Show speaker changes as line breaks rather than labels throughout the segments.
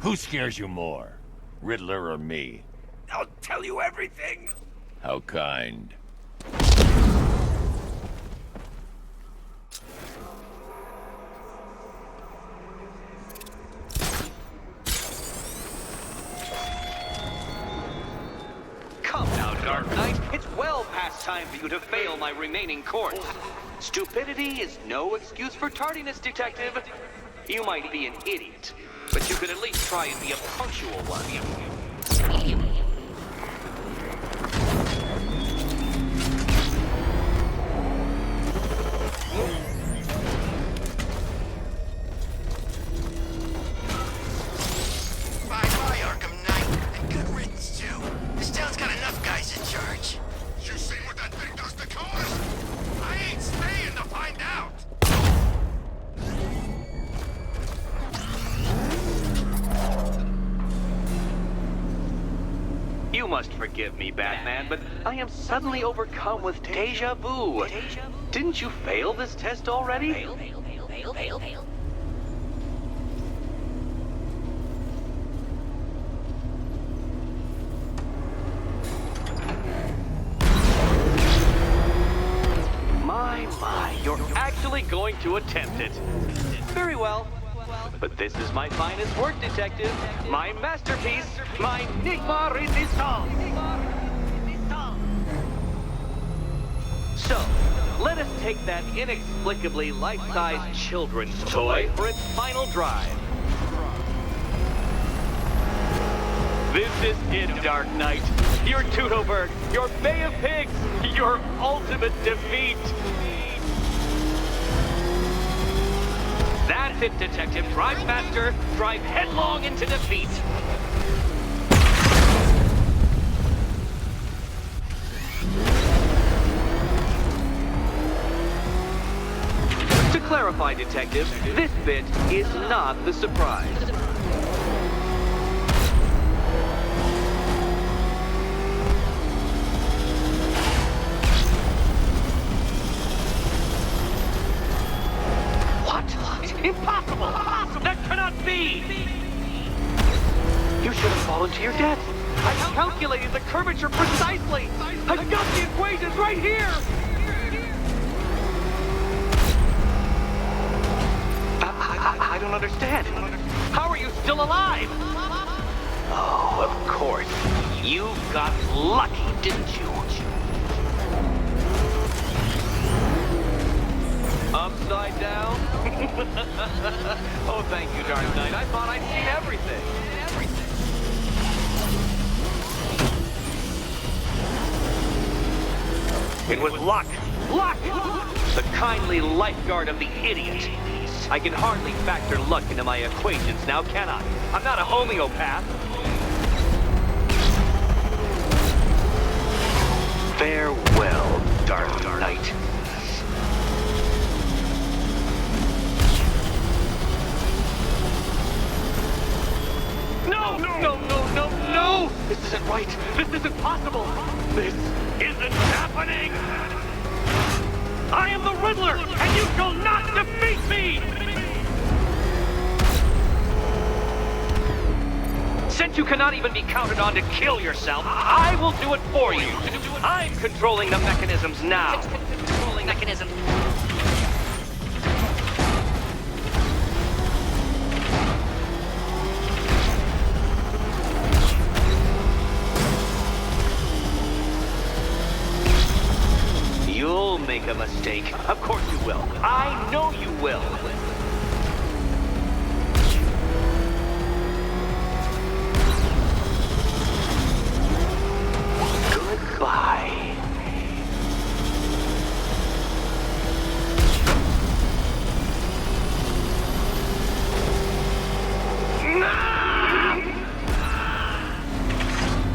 Who scares you more, Riddler or me?
I'll tell you everything.
How kind.
Come now, Dark Knight. It's well past time for you to fail my remaining course. Stupidity is no excuse for tardiness, Detective. You might be an idiot, but you could at least try and be a punctual one.
Bye-bye, Arkham Knight. And good riddance, too. This town's got enough guys in charge.
You see what that thing does to cars? I ain't staying to find out!
You must forgive me, Batman, but I am suddenly overcome with deja vu. Didn't you fail this test already?
Fail.
My, you're actually going to attempt it. Very well. But this is my finest work, Detective. My masterpiece, my Enigma Resistance. So, let us take that inexplicably life-sized children's toy for its final drive. This is it, Dark Knight. Your Teutoburg, your Bay of Pigs, your ultimate defeat. That's it, Detective. Drive faster, drive headlong into defeat. To clarify, Detective, this bit is not the surprise. Impossible! That cannot be! You should have fallen to your death. I calculated the curvature precisely. I've got the equations right here! I don't understand. How are you still alive? Oh, of course. You got lucky, didn't you? Upside down? Oh, thank you, Dark Knight. I thought I'd seen everything. It was luck. Luck! The kindly lifeguard of the idiot. I can hardly factor luck into my equations now, can I? I'm not a homeopath. Farewell, Dark Knight. No! This isn't right. This isn't possible. This isn't happening. I am the Riddler, and you shall not defeat me! Since you cannot even be counted on to kill yourself, I will do it for you. I'm controlling the mechanisms now.
Controlling mechanism.
You'll make a mistake. Of course you will. I know you will. Goodbye.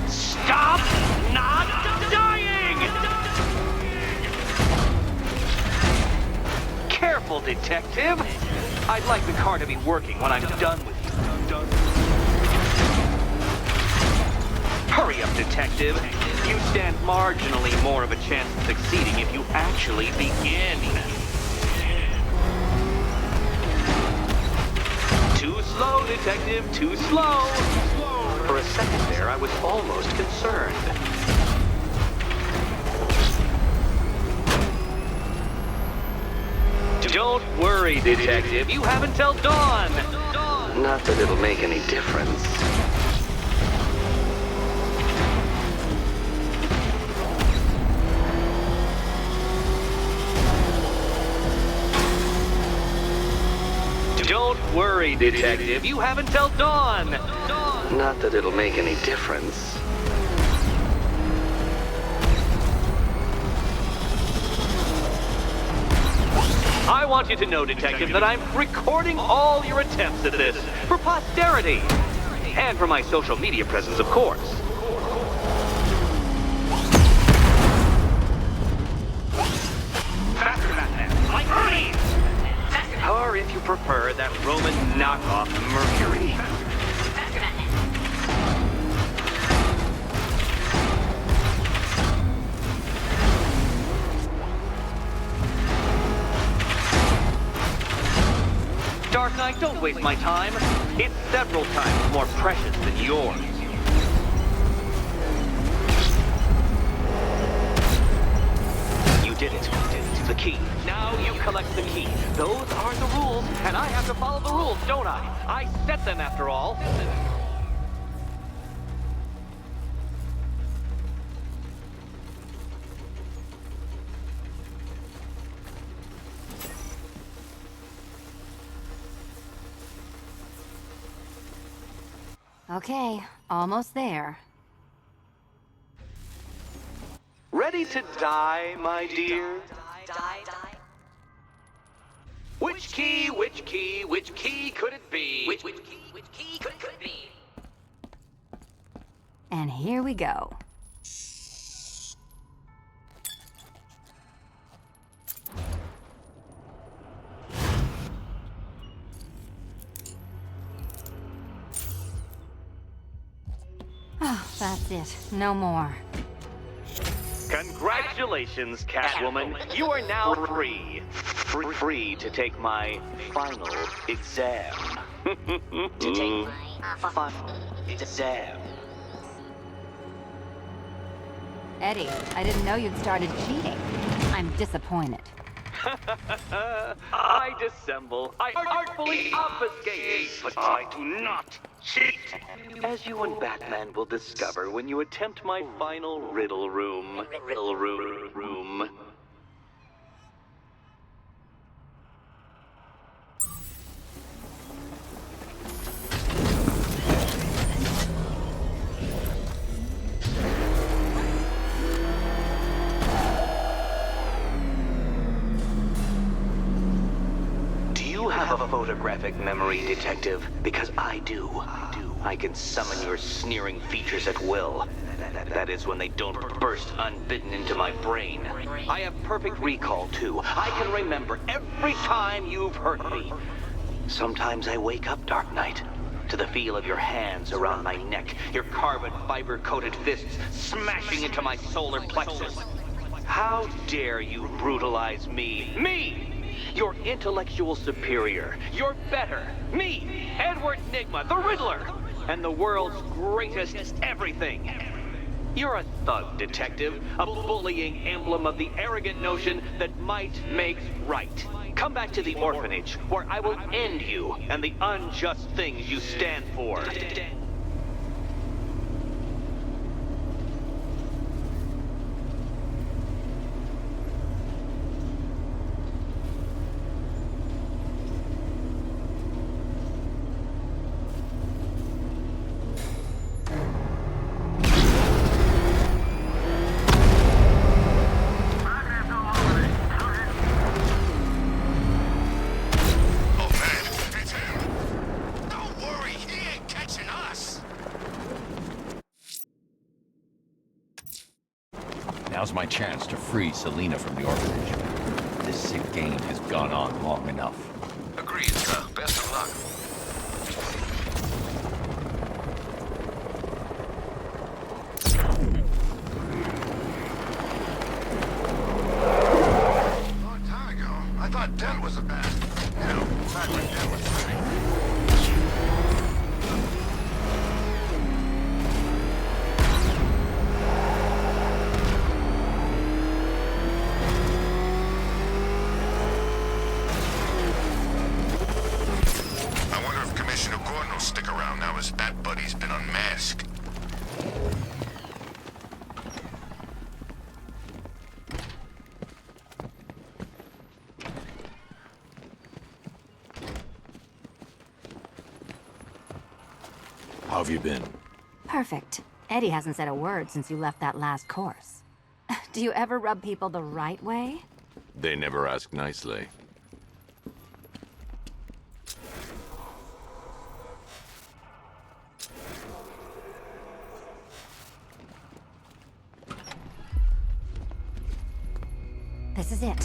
Stop not dying! Careful, Detective. I'd like the car to be working when I'm done with you. Hurry up, Detective. You stand marginally more of a chance of succeeding if you actually begin. Too slowly. Detective, too slow. For a second there, I was almost concerned. Don't worry, Detective. You have until dawn. Not that it'll make any difference. Don't worry, Detective. You have until dawn. Not that it'll make any difference. I want you to know, Detective, that I'm recording all your attempts at this for posterity. And for my social media presence, of course. Faster, Batman. Like freeze! Or if you prefer, that Roman knockoff Mercury. Dark Knight, don't waste my time. It's several times more precious than yours. You did it. The key. Now you collect the key. Those are the rules, and I have to follow the rules, don't I? I set them, after all.
Okay, almost there.
Ready to die, my dear? Which key could it be? Which key could it be?
And here we go. Oh, that's it. No more.
Congratulations, Catwoman. You are now free. Free to take my final exam. To take my final exam.
Eddie, I didn't know you'd started cheating. I'm disappointed.
I dissemble. I artfully obfuscate. But I do not cheat. As you and Batman will discover when you attempt my final riddle room. Riddle room. Have a photographic memory, Detective, because I do. I can summon your sneering features at will. That is when they don't burst unbidden into my brain. I have perfect recall, too. I can remember every time you've hurt me. Sometimes I wake up, Dark Knight, to the feel of your hands around my neck, your carbon fiber-coated fists smashing into my solar plexus. How dare you brutalize me? Me! Your intellectual superior. You're better. Me, Edward Nygma, the Riddler, and the world's greatest everything. You're a thug, Detective, a bullying emblem of the arrogant notion that might makes right. Come back to the orphanage, where I will end you and the unjust things you stand for.
Now's my chance to free Selina from the orphanage. This sick game has gone on long enough.
Agreed, sir. Best of luck. Long time ago, I thought Dent was a bad. You know, back when Dent was living. how his bat buddy's been unmasked.
How have you been?
Perfect. Eddie hasn't said a word since you left that last course. Do you ever rub people the right way?
They never ask nicely.
This is it.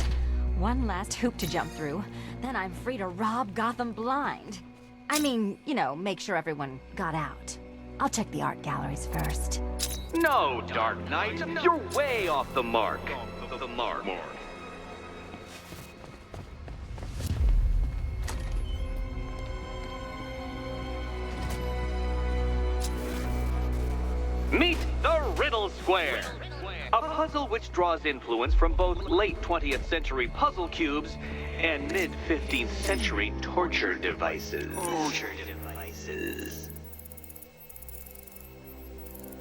One last hoop to jump through. Then I'm free to rob Gotham blind. I mean, you know, make sure everyone got out. I'll check the art galleries first.
No, Dark Knight, you're way off the mark. The mark. Meet the Riddle Square, a puzzle which draws influence from both late 20th century puzzle cubes and mid 15th century torture devices.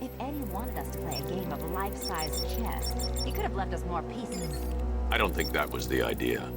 If Eddie wanted us to play a game of life-size chess, he could have left us more pieces.
I don't think that was the idea.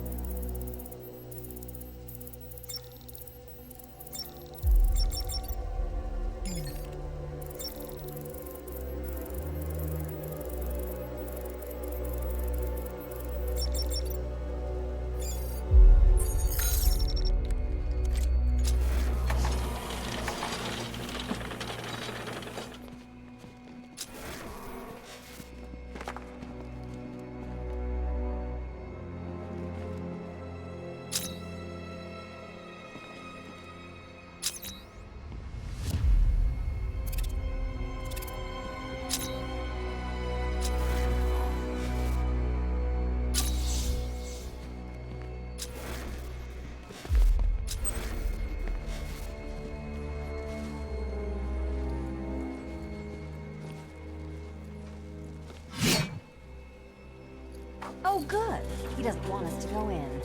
Oh, good. He doesn't want us to go in.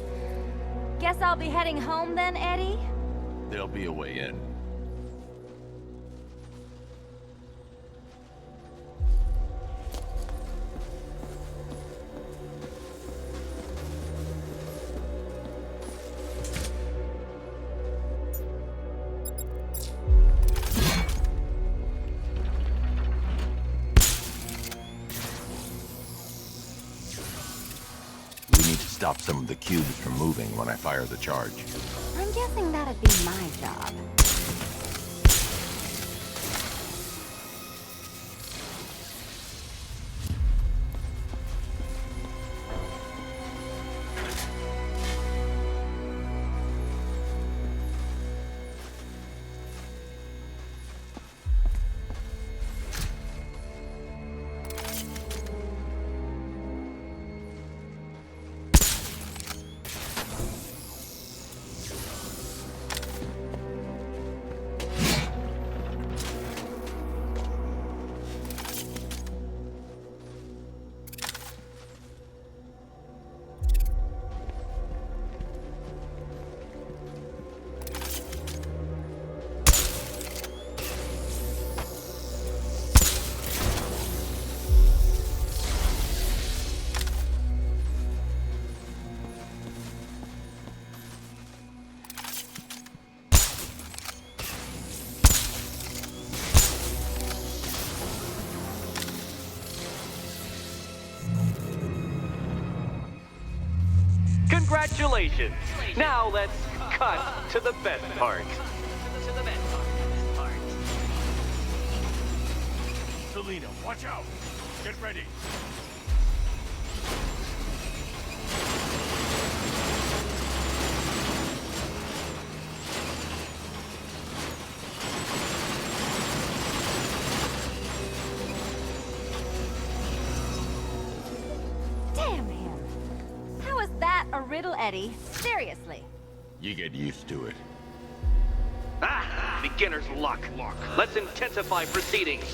Guess I'll be heading home then, Eddie?
There'll be a way in. Stop some of the cubes from moving when I fire the charge.
I'm guessing that'd be my job.
Congratulations! Now let's cut to the best part.
Selina, watch out! Get ready!
Damn him! How is that a riddle, Eddie? Seriously.
You get used to it.
Ah! Beginner's luck. Let's intensify proceedings.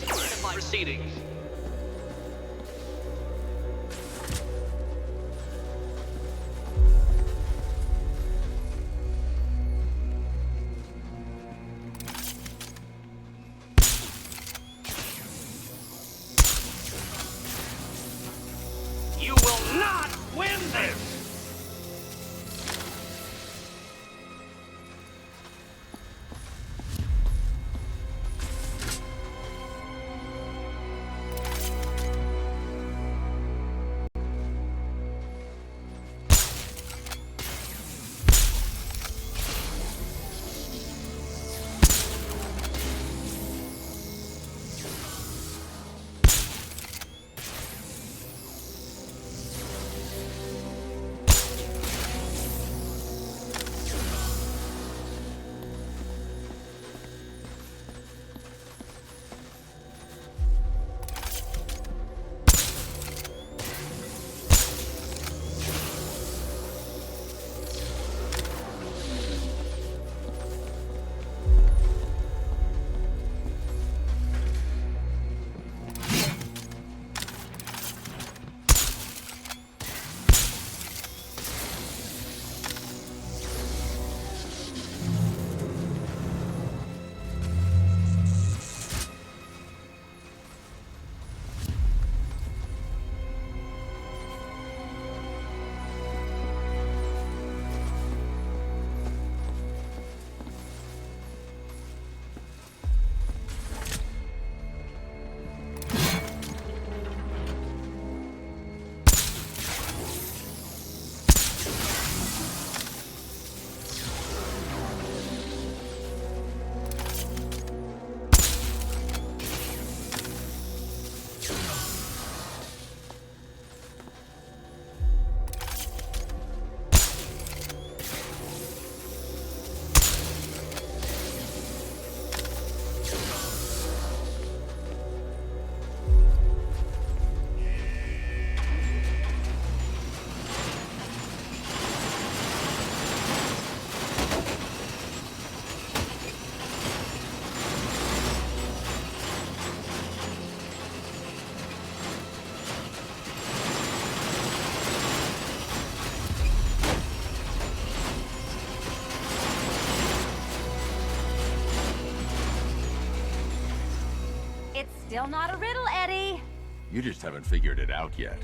Still not a riddle, Eddie.
You just haven't figured it out yet.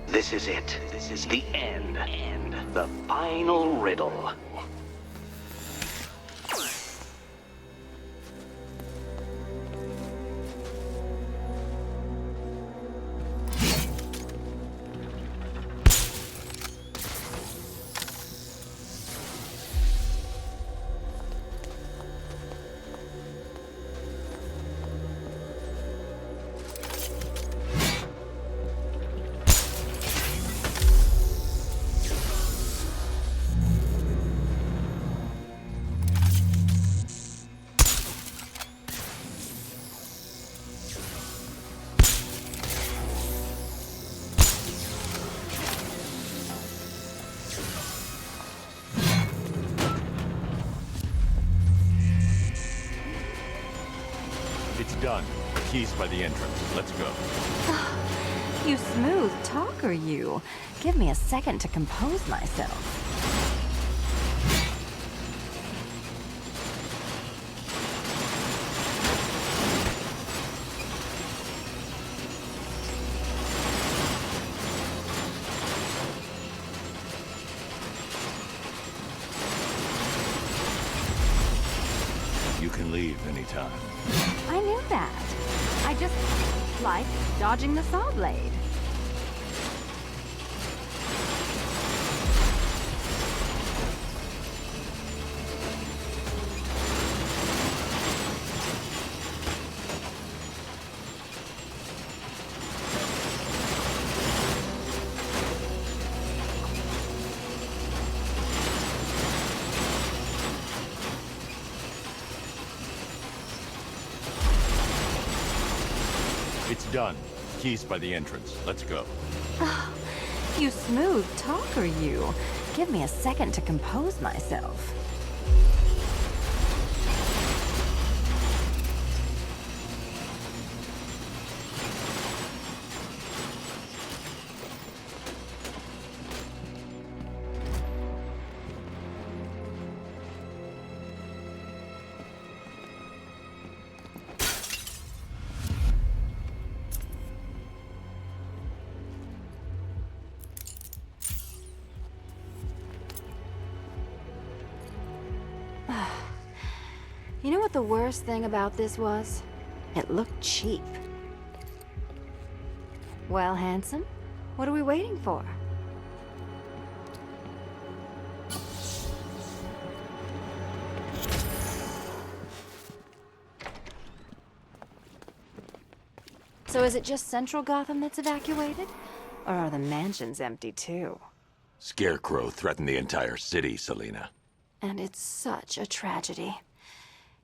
This is it. This is the end. The final riddle.
It's done. Keys by the entrance. Let's go.
You smooth talker, you. Give me a second to compose myself.
You can leave anytime.
I knew that. I just like dodging the saw blade.
It's done. Keys by the entrance. Let's go.
You smooth talker, you. Give me a second to compose myself. You know what the worst thing about this was? It looked cheap. Well, handsome, what are we waiting for? So is it just Central Gotham that's evacuated? Or are the mansions empty too?
Scarecrow threatened the entire city, Selina.
And it's such a tragedy.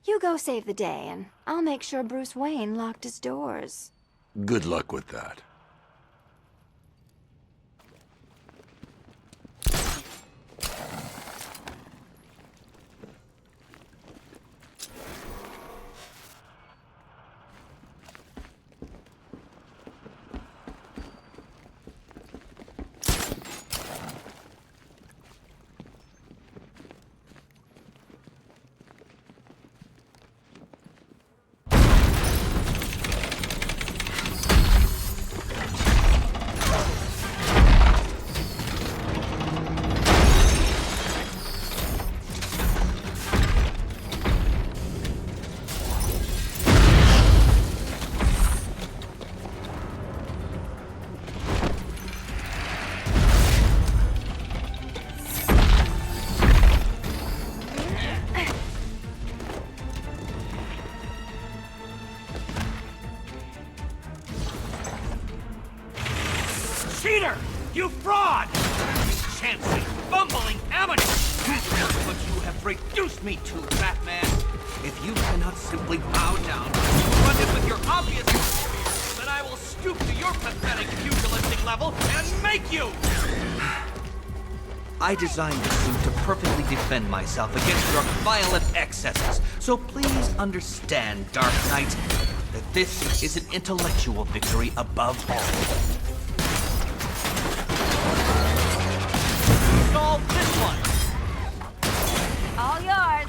You go save the day, and I'll make sure Bruce Wayne locked his doors.
Good luck with that.
Cheater! You fraud! Chancing, bumbling amateur! That's what you have reduced me to, Batman! If you cannot simply bow down, confronted with your obvious failure, then I will stoop to your pathetic pugilistic level and make you! I designed this suit to perfectly defend myself against your violent excesses, so please understand, Dark Knight, that this is an intellectual victory above all. Solve this one!
All yours.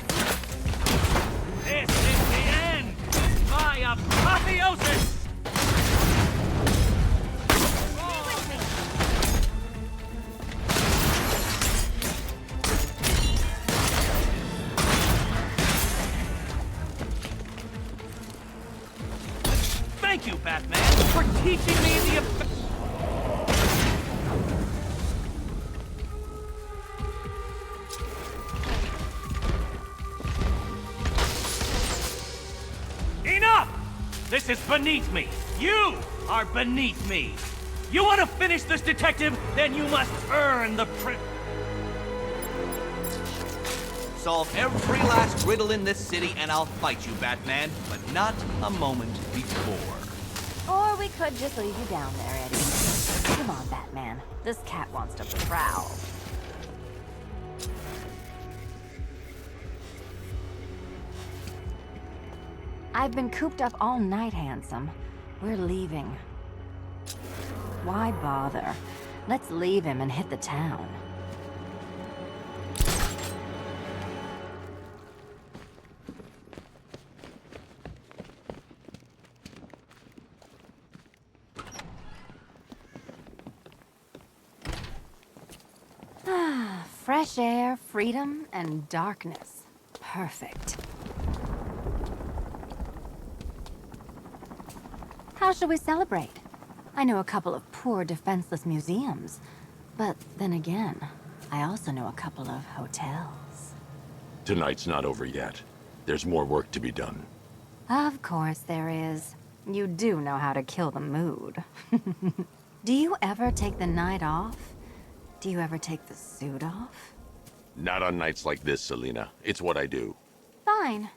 This is the end! My apothéose! Apotheosis! Thank you, Batman, for teaching me the... Enough! This is beneath me. You are beneath me. You want to finish this, detective? Then you must earn the Solve every last riddle in this city and I'll fight you, Batman, but not a moment before.
Or we could just leave you down there, Eddie. Come on, Batman. This cat wants to prowl. I've been cooped up all night, handsome. We're leaving. Why bother? Let's leave him and hit the town. Fresh air, freedom, and darkness. Perfect. How shall we celebrate? I know a couple of poor, defenseless museums. But then again, I also know a couple of hotels.
Tonight's not over yet. There's more work to be done.
Of course there is. You do know how to kill the mood. Do you ever take the night off? Do you ever take the suit off?
Not on nights like this, Selina. It's what I do.
Fine.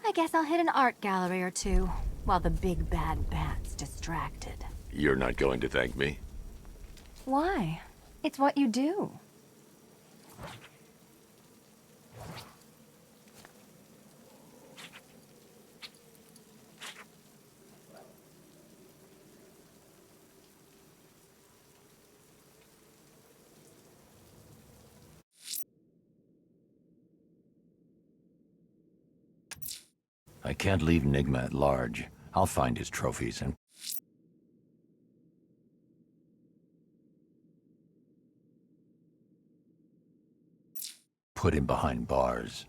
I guess I'll hit an art gallery or two, while the big bad bat's distracted.
You're not going to thank me?
Why? It's what you do.
I can't leave Nigma at large. I'll find his trophies and put him behind bars.